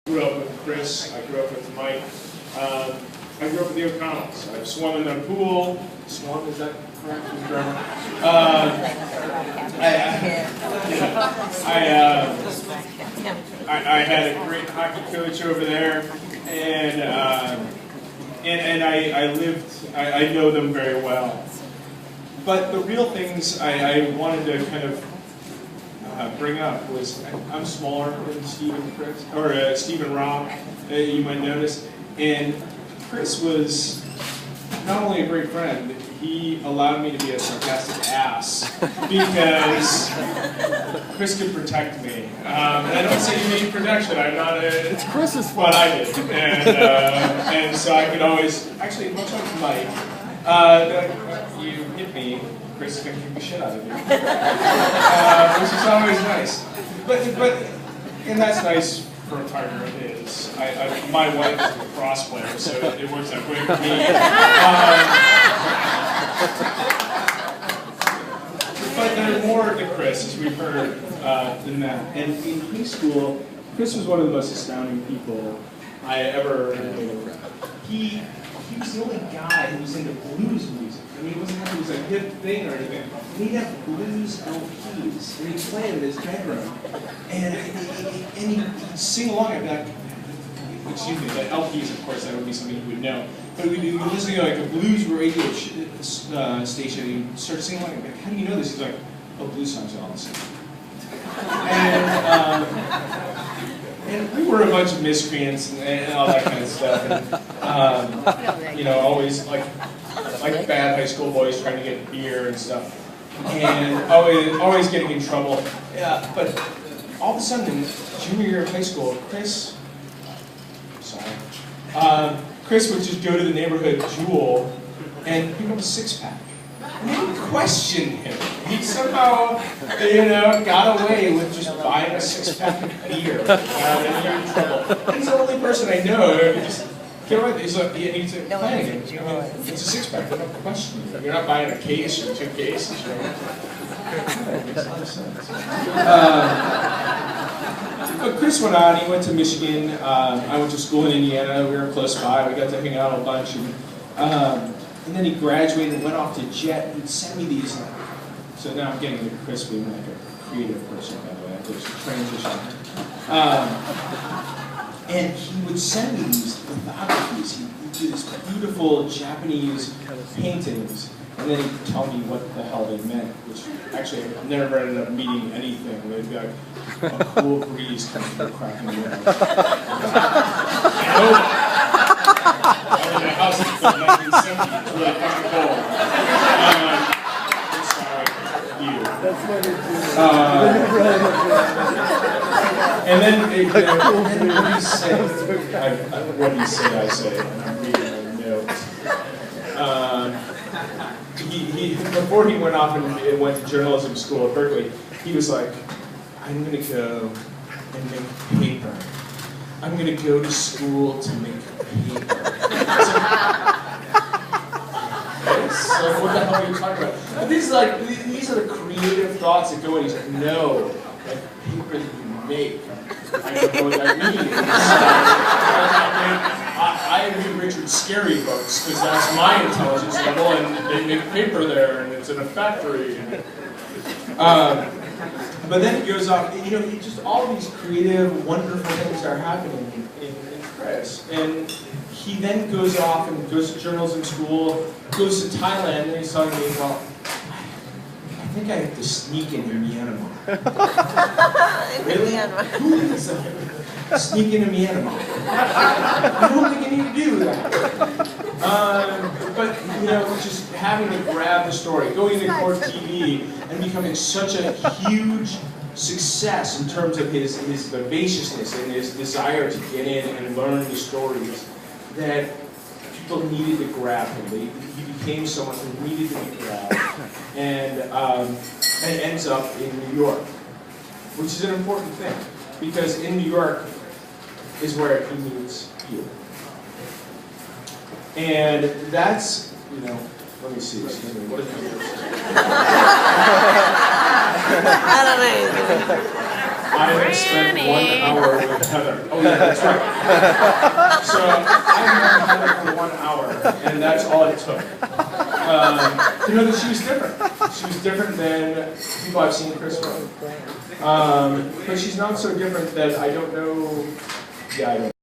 Grew up with Chris, I grew up with Mike. I grew up with the O'Connells. I've swum in their pool. Swum, is that correct? I had a great hockey coach over there, and I know them very well. But the real things I wanted to kind of bring up was I'm smaller than Steve and Chris, or Steve and Rob, you might notice, and Chris was not only a great friend, he allowed me to be a sarcastic ass because Chris could protect me. And I don't say you need protection. I'm not a. It's Chris's fault. But I did, and so I could always actually much like Mike. You hit me, Chris is gonna kick the shit out of you, which is always nice. But and that's nice for a partner. It is. My wife is a lacrosse player, so it works out great for me. But there are more to Chris, as we've heard, than that. And in high school, Chris was one of the most astounding people I ever knew. He was the only guy who was into blues music. I mean, it wasn't like it was a hip thing or anything. He'd have blues LPs, and he'd play in his bedroom. And he'd sing along. I'd be like, excuse me, the LPs, of course, that would be something you would know. But we'd be listening to like a blues radio station, and he'd start singing along. I'd be like, how do you know this? He's like, oh, blues songs are all the same. And we were a bunch of miscreants and all that kind of stuff. And, you know, always like bad high school boys trying to get beer and stuff. And always getting in trouble. Yeah, but all of a sudden, junior year of high school, Chris would just go to the neighborhood Jewel and pick up a six-pack. And they would question him. He somehow, you know, got away with just buying a six-pack of beer without any trouble. He's the only person I know who just get away with it. He's like, he's playing it. I mean, it's a six-pack. They're not questioning you. You're not buying a case or 2 cases. Right? That makes a lot of sense. But Chris went on. He went to Michigan. I went to school in Indiana. We were close by. We got to hang out a bunch. And then he graduated and went off to Jet. He'd send me these. So now I'm getting into Chris being like a creative person, by the way. I have to transition. And he would send me these lithographies. He'd do these beautiful Japanese paintings. And then he'd tell me what the hell they meant, which actually I never ended up meaning anything. They'd be like, a cool breeze coming through a crack in the window. I was in a house in 1970. It's really fucking cold. I'm sorry, you. That's what it is. And then what he said, what he said, I say, and I'm reading my notes. Before he went off and went to journalism school at Berkeley, he was like, I'm going to go and make paper. I'm going to go to school to make paper. So what the hell are you talking about? But these are the creative thoughts that go in. He's like, no, like paper that you make. I don't know what that means. I read Richard Scarry books because that's my intelligence level, and they make paper there, and it's in a factory. But then it goes off, you know, just all these creative, wonderful things are happening in Chris. And he then goes off and goes to journalism school, goes to Thailand, and he's telling me, well, I think I have to sneak into Myanmar. Really? Who is that? Sneak into Myanmar. I don't think you need to do that. But, you know, just having to grab the story, going to Court TV and becoming such a huge success in terms of his vivaciousness and his desire to get in and learn the stories that people needed to grab him. He became someone who needed to be grabbed and ends up in New York, which is an important thing because in New York is where he meets you. And that's, you know, let me see, excuse me, what is it? I don't know. I spent 1 hour with Heather. Oh yeah, that's right. So I met Heather for 1 hour, and that's all it took. To know that she was different. She was different than people I've seen Chris with. But she's not so different that I don't know. Yeah, I don't.